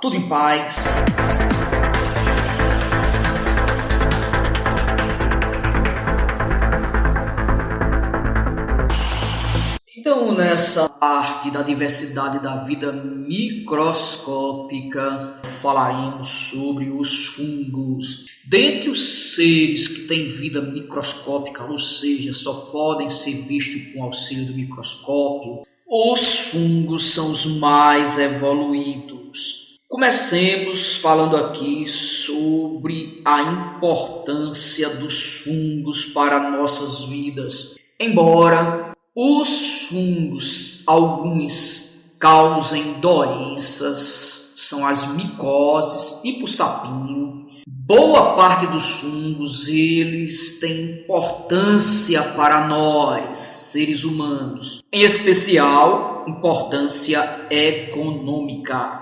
tudo em paz. Então, nessa parte da diversidade da vida microscópica, falaremos sobre os fungos. Dentre os seres que têm vida microscópica, ou seja, só podem ser vistos com auxílio do microscópio, os fungos são os mais evoluídos. Comecemos falando aqui sobre a importância dos fungos para nossas vidas. Embora os fungos, alguns, causem doenças, são as micoses, tipo sapinho. Boa parte dos fungos, eles têm importância para nós, seres humanos. Em especial, importância econômica.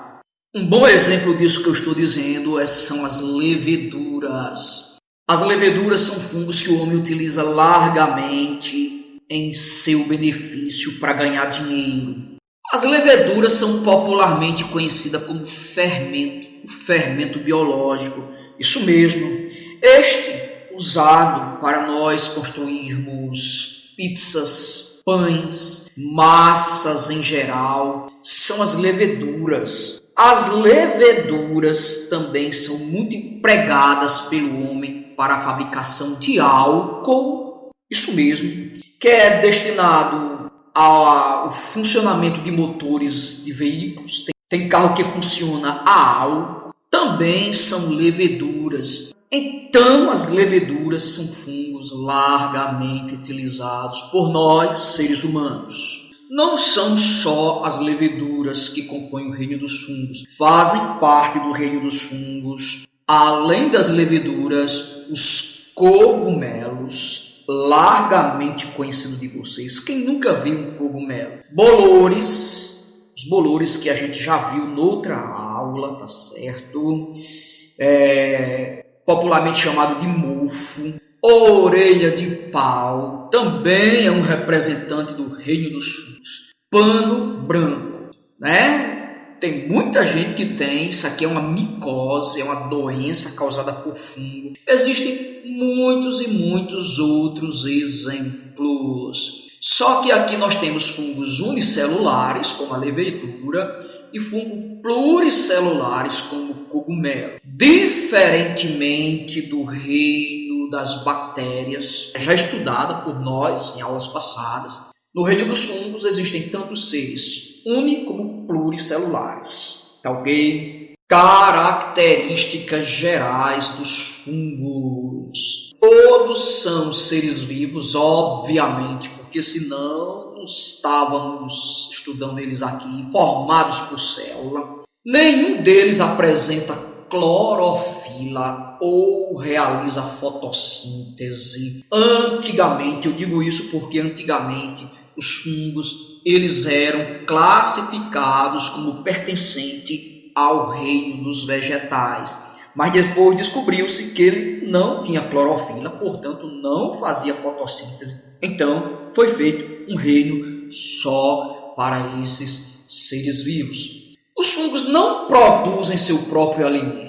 Um bom exemplo disso que eu estou dizendo são as leveduras. As leveduras são fungos que o homem utiliza largamente em seu benefício para ganhar dinheiro. As leveduras são popularmente conhecidas como fermento, o fermento biológico. Isso mesmo, este usado para nós construirmos pizzas, pães, massas em geral, são as leveduras. As leveduras também são muito empregadas pelo homem para a fabricação de álcool. Isso mesmo, que é destinado ao funcionamento de motores de veículos. Tem carro que funciona a álcool. Também são leveduras. Então, as leveduras são fungos largamente utilizados por nós, seres humanos. Não são só as leveduras que compõem o reino dos fungos. Fazem parte do reino dos fungos, além das leveduras, os cogumelos, largamente conhecido de vocês. Quem nunca viu um cogumelo? Bolores, os bolores que a gente já viu noutra aula, tá certo? Popularmente chamado de mofo. Orelha de pau também é um representante do reino dos fungos. Pano branco, né? Tem muita gente que tem, isso aqui é uma micose, é uma doença causada por fungo. Existem muitos e muitos outros exemplos. Só que aqui nós temos fungos unicelulares, como a levedura, e fungos pluricelulares, como o cogumelo. Diferentemente do reino das bactérias, já estudada por nós em aulas passadas, no reino dos fungos existem tantos seres uni como pluricelulares. Tá ok? Características gerais dos fungos. Todos são seres vivos, obviamente, porque senão não estávamos estudando eles aqui, formados por célula. Nenhum deles apresenta clorofila ou realiza fotossíntese. Antigamente, eu digo isso porque antigamente os fungos eles eram classificados como pertencente ao reino dos vegetais. Mas depois descobriu-se que ele não tinha clorofila, portanto não fazia fotossíntese. Então foi feito um reino só para esses seres vivos. Os fungos não produzem seu próprio alimento.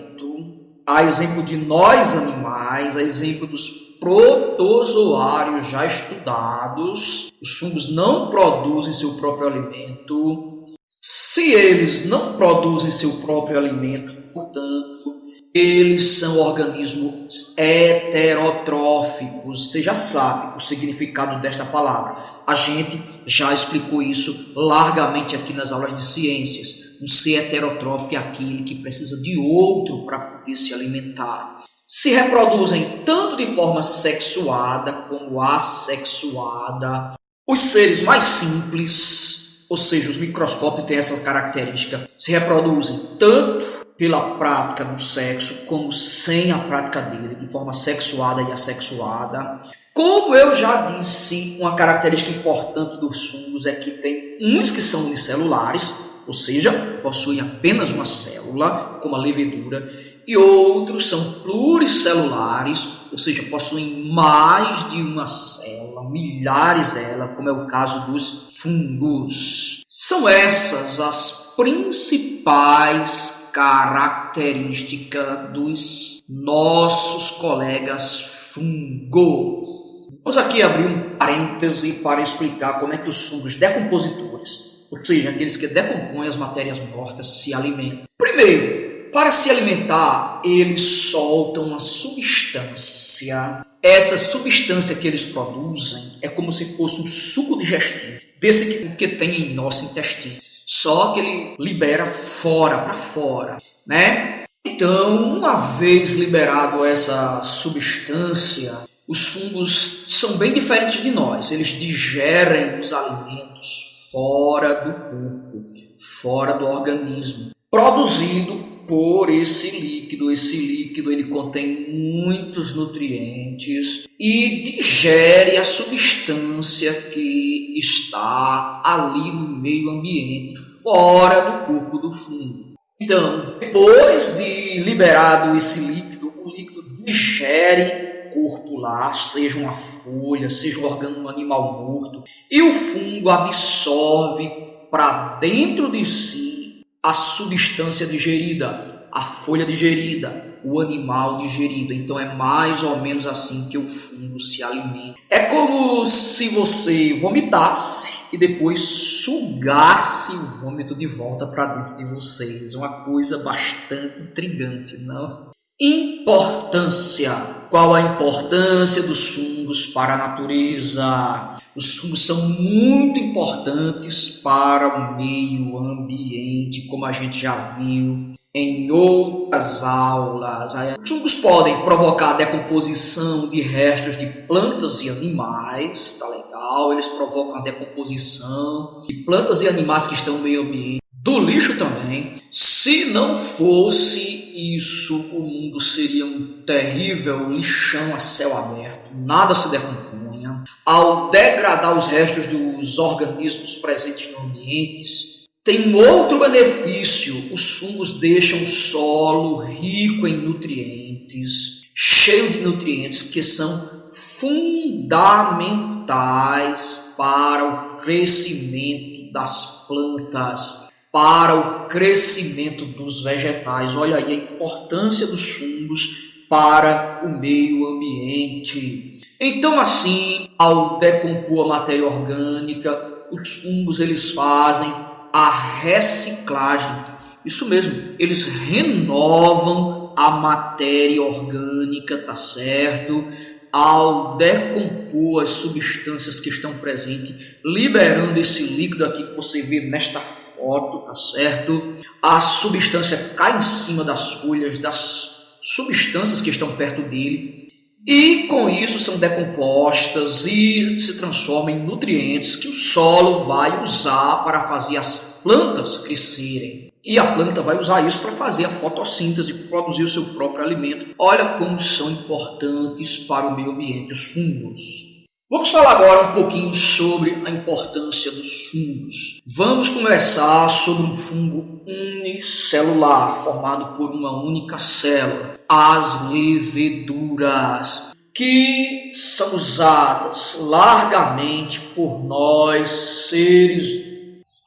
A exemplo de nós animais, a exemplo dos protozoários já estudados, os fungos não produzem seu próprio alimento. Se eles não produzem seu próprio alimento, portanto, eles são organismos heterotróficos. Você já sabe o significado desta palavra. A gente já explicou isso largamente aqui nas aulas de ciências. Um ser heterotrófico é aquele que precisa de outro para poder se alimentar. Se reproduzem tanto de forma sexuada como assexuada. Os seres mais simples, ou seja, os microscópios têm essa característica, se reproduzem tanto pela prática do sexo como sem a prática dele, de forma sexuada e assexuada. Como eu já disse, uma característica importante dos fungos é que tem uns que são unicelulares, ou seja, possuem apenas uma célula, como a levedura, e outros são pluricelulares, ou seja, possuem mais de uma célula, milhares delas, como é o caso dos fungos. São essas as principais características dos nossos colegas fungos. Vamos aqui abrir um parêntese para explicar como é que os fungos decompositores, ou seja, aqueles que decompõem as matérias mortas, se alimentam. Primeiro, para se alimentar, eles soltam uma substância. Essa substância que eles produzem é como se fosse um suco digestivo, desse que tem em nosso intestino. Só que ele libera para fora, né? Então, uma vez liberado essa substância, os fungos são bem diferentes de nós. Eles digerem os alimentos fora do corpo, fora do organismo, produzido por esse líquido. Esse líquido ele contém muitos nutrientes e digere a substância que está ali no meio ambiente, fora do corpo do fungo. Então, depois de liberado esse líquido, o líquido digere o corpo lá, seja uma folha, seja um animal morto, e o fungo absorve para dentro de si a substância digerida, a folha digerida, o animal digerido. Então é mais ou menos assim que o fungo se alimenta. É como se você vomitasse e depois sugasse o vômito de volta para dentro de vocês. Uma coisa bastante intrigante, não? Importância. Qual a importância dos fungos para a natureza? Os fungos são muito importantes para o meio ambiente, como a gente já viu em outras aulas. Os fungos podem provocar a decomposição de restos de plantas e animais, tá legal? Eles provocam a decomposição de plantas e animais que estão no meio ambiente, do lixo também. Se não fosse isso, o mundo seria um terrível lixão a céu aberto, nada se decompunha. Ao degradar os restos dos organismos presentes no ambiente, tem um outro benefício: os fungos deixam o solo rico em nutrientes, cheio de nutrientes que são fundamentais para o crescimento das plantas, para o crescimento dos vegetais. Olha aí a importância dos fungos para o meio ambiente. Então, assim, ao decompor a matéria orgânica, os fungos eles fazem a reciclagem. Isso mesmo, eles renovam a matéria orgânica, tá certo? Ao decompor as substâncias que estão presentes, liberando esse líquido aqui que você vê nesta foto, tá certo? A substância cai em cima das folhas, das substâncias que estão perto dele, e com isso são decompostas e se transformam em nutrientes que o solo vai usar para fazer as plantas crescerem. E a planta vai usar isso para fazer a fotossíntese, produzir o seu próprio alimento. Olha como são importantes para o meio ambiente os fungos. Vamos falar agora um pouquinho sobre a importância dos fungos. Vamos conversar sobre um fungo unicelular, formado por uma única célula, as leveduras, que são usadas largamente por nós, seres.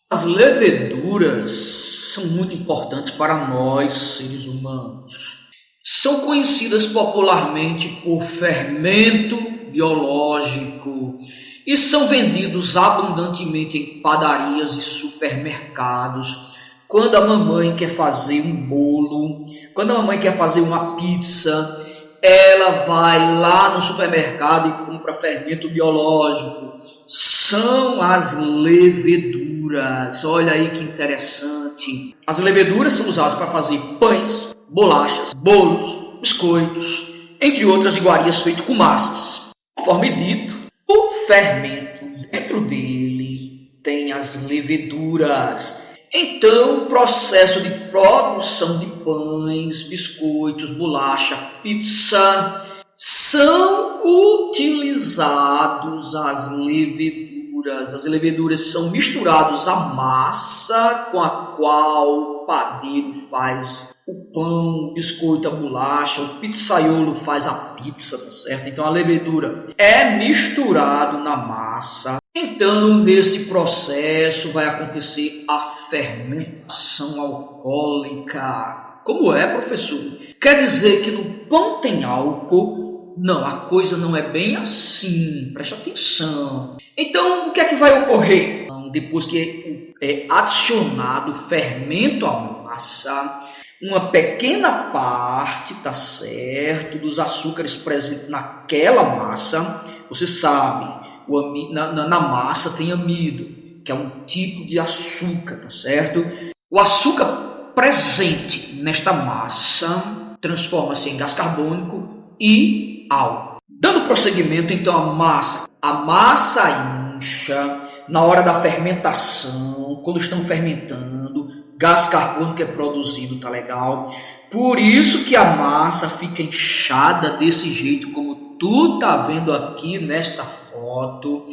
As leveduras são muito importantes para nós, seres humanos. São conhecidas popularmente por fermento biológico e são vendidos abundantemente em padarias e supermercados. Quando a mamãe quer fazer um bolo, quando a mamãe quer fazer uma pizza, ela vai lá no supermercado e compra fermento biológico. São as leveduras. Olha aí que interessante. As leveduras são usadas para fazer pães, bolachas, bolos, biscoitos, entre outras iguarias feitas com massas. Conforme dito, o fermento, dentro dele, tem as leveduras. Então, o processo de produção de pães, biscoitos, bolacha, pizza, são utilizados as leveduras. As leveduras são misturadas à massa com a qual o padeiro faz o pão, o biscoito, a bolacha, o pizzaiolo faz a pizza, tá certo? Então, a levedura é misturado na massa. Então, neste processo vai acontecer a fermentação alcoólica. Como é, professor? Quer dizer que no pão tem álcool? Não, a coisa não é bem assim. Preste atenção. Então, o que é que vai ocorrer? Depois que é adicionado fermento à massa, uma pequena parte, tá certo, dos açúcares presentes naquela massa, você sabe, na massa tem amido, que é um tipo de açúcar, tá certo? O açúcar presente nesta massa transforma-se em gás carbônico e álcool. Dando prosseguimento, então, a massa incha na hora da fermentação, quando estão fermentando, gás carbônico é produzido, tá legal? Por isso que a massa fica inchada desse jeito, como tu tá vendo aqui nesta foto.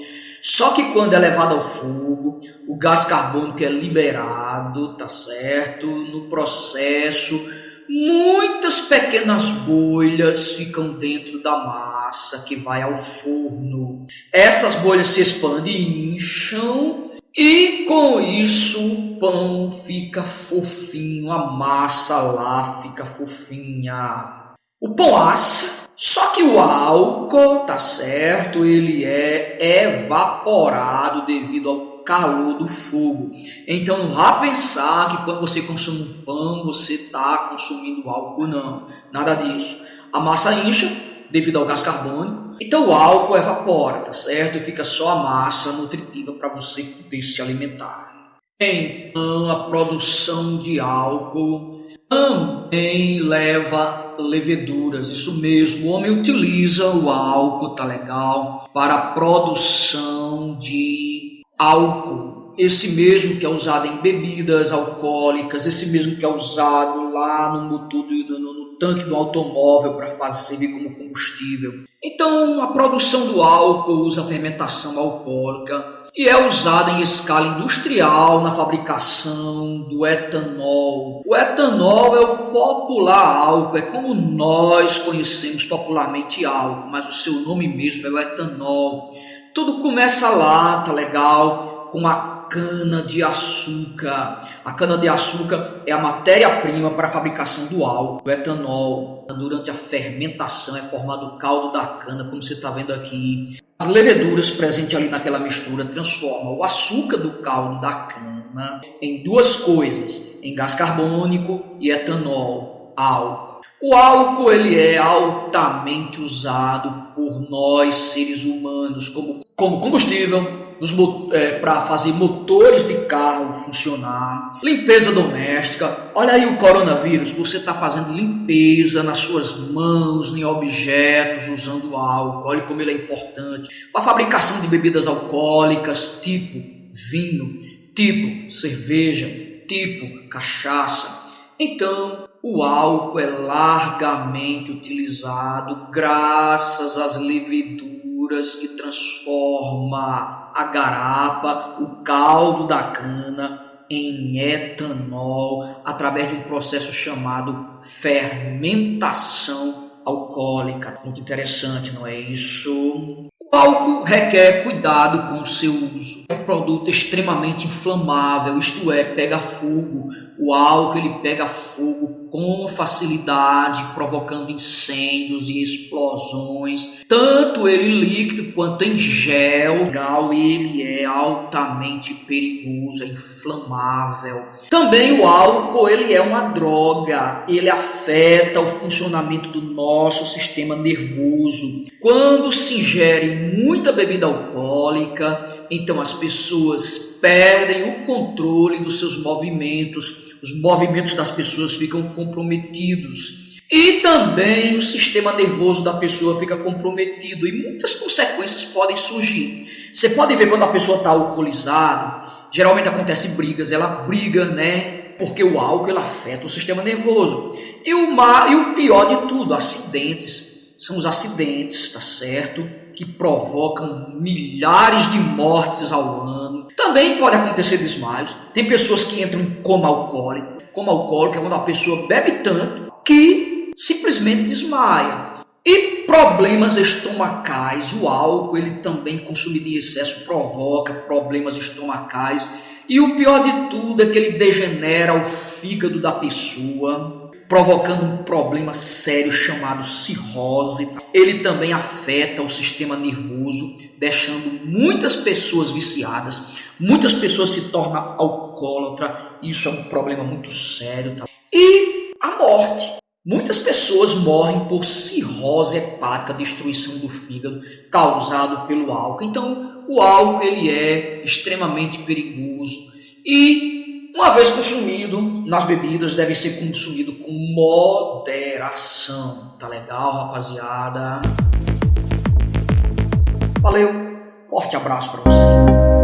Só que quando é levado ao fogo, o gás carbônico é liberado, tá certo? No processo, muitas pequenas bolhas ficam dentro da massa que vai ao forno. Essas bolhas se expandem e incham, e com isso o pão fica fofinho, a massa lá fica fofinha. O pão assa, só que o álcool, tá certo, ele é evaporado devido ao calor do fogo. Então não vá pensar que quando você consome um pão, você está consumindo álcool, não. Nada disso. A massa incha devido ao gás carbônico, então o álcool evapora, tá certo? E fica só a massa nutritiva para você poder se alimentar. Então a produção de álcool também leva leveduras, isso mesmo. O homem utiliza o álcool, tá legal, para a produção de álcool. Esse mesmo que é usado em bebidas alcoólicas, esse mesmo que é usado lá no motor no tanque do automóvel para servir como combustível. Então, a produção do álcool usa a fermentação alcoólica e é usada em escala industrial na fabricação do etanol. O etanol é o popular álcool, é como nós conhecemos popularmente álcool, mas o seu nome mesmo é o etanol. Tudo começa lá, tá legal, com a cana-de-açúcar. A cana-de-açúcar é a matéria-prima para a fabricação do álcool, do etanol. Durante a fermentação é formado o caldo da cana, como você está vendo aqui. As leveduras presentes ali naquela mistura transformam o açúcar do caldo da cana em duas coisas, em gás carbônico e etanol, álcool. O álcool ele é altamente usado por nós, seres humanos, como combustível, para fazer motores de carro funcionar, limpeza doméstica. Olha aí o coronavírus, você está fazendo limpeza nas suas mãos, em objetos, usando álcool. Olha como ele é importante. Para a fabricação de bebidas alcoólicas, tipo vinho, tipo cerveja, tipo cachaça. Então, o álcool é largamente utilizado graças às leveduras que transforma a garapa, o caldo da cana, em etanol através de um processo chamado fermentação alcoólica. Muito interessante, não é isso? O álcool requer cuidado com o seu uso. É um produto extremamente inflamável, isto é, pega fogo. O álcool ele pega fogo com facilidade, provocando incêndios e explosões. Tanto ele líquido quanto em gel, ele é altamente perigoso, é inflamável. Também o álcool ele é uma droga, ele afeta o funcionamento do nosso sistema nervoso. Quando se ingere muita bebida alcoólica, então as pessoas perdem o controle dos seus movimentos, os movimentos das pessoas ficam comprometidos e também o sistema nervoso da pessoa fica comprometido e muitas consequências podem surgir. Você pode ver quando a pessoa está alcoolizada, geralmente acontece brigas, ela briga, né? Porque o álcool ele afeta o sistema nervoso. E o pior de tudo, acidentes. São os acidentes, tá certo? Que provocam milhares de mortes ao ano. Também pode acontecer desmaios. Tem pessoas que entram em coma alcoólico. Coma alcoólico é quando a pessoa bebe tanto que simplesmente desmaia. E problemas estomacais. O álcool, ele também consumido em excesso, provoca problemas estomacais. E o pior de tudo é que ele degenera o fígado da pessoa, provocando um problema sério chamado cirrose. Ele também afeta o sistema nervoso, deixando muitas pessoas viciadas, muitas pessoas se tornam alcoólatras. Isso é um problema muito sério. E a morte. Muitas pessoas morrem por cirrose hepática, destruição do fígado, causado pelo álcool. Então, o álcool ele é extremamente perigoso e, uma vez consumido, nas bebidas deve ser consumido com moderação. Tá legal, rapaziada? Valeu, forte abraço para você.